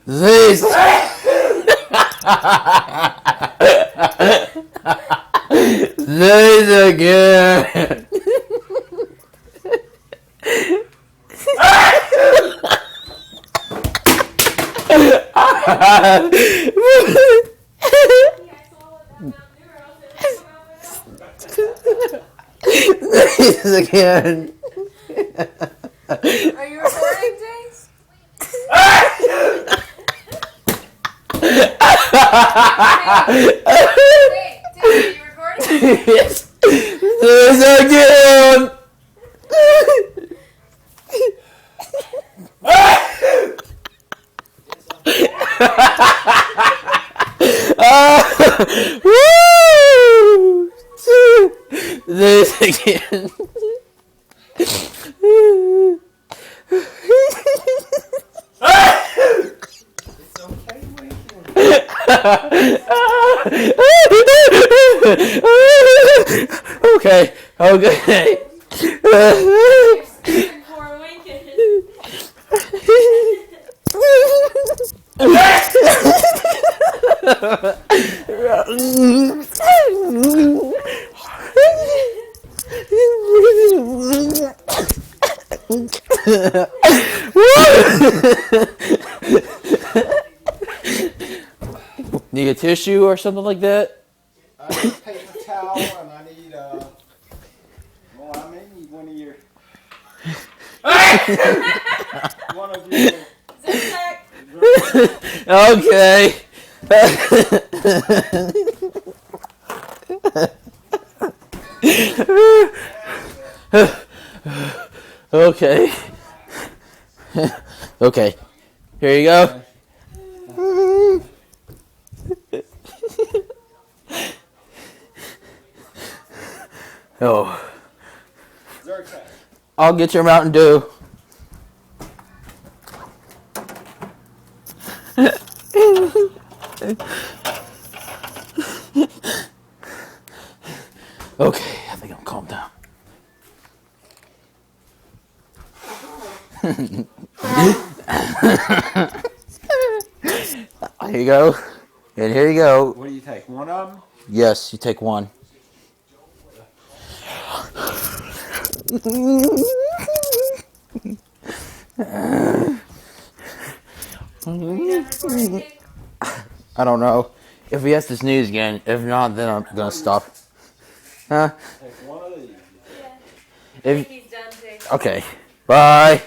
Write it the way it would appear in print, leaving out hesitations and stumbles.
This. This again. This again. Are you recording, Jace? Are you recording? Yes. This again. Woo! This again. Okay. Okay. Poor Lincoln. Need a tissue or something like that? I need a paper towel and I need well, I may need one of your one of your Okay. Okay. Okay. Here you go. Oh. Zyrtec. I'll get your Mountain Dew. Okay, I think I'm calm down. Here you go. And here you go. What do you take? One of them? Yes, you take one. I don't know. If he has to sneeze again, if not, then I'm gonna stop. Huh? Take one of these. Yeah. If, He's done, Jace. okay. Bye.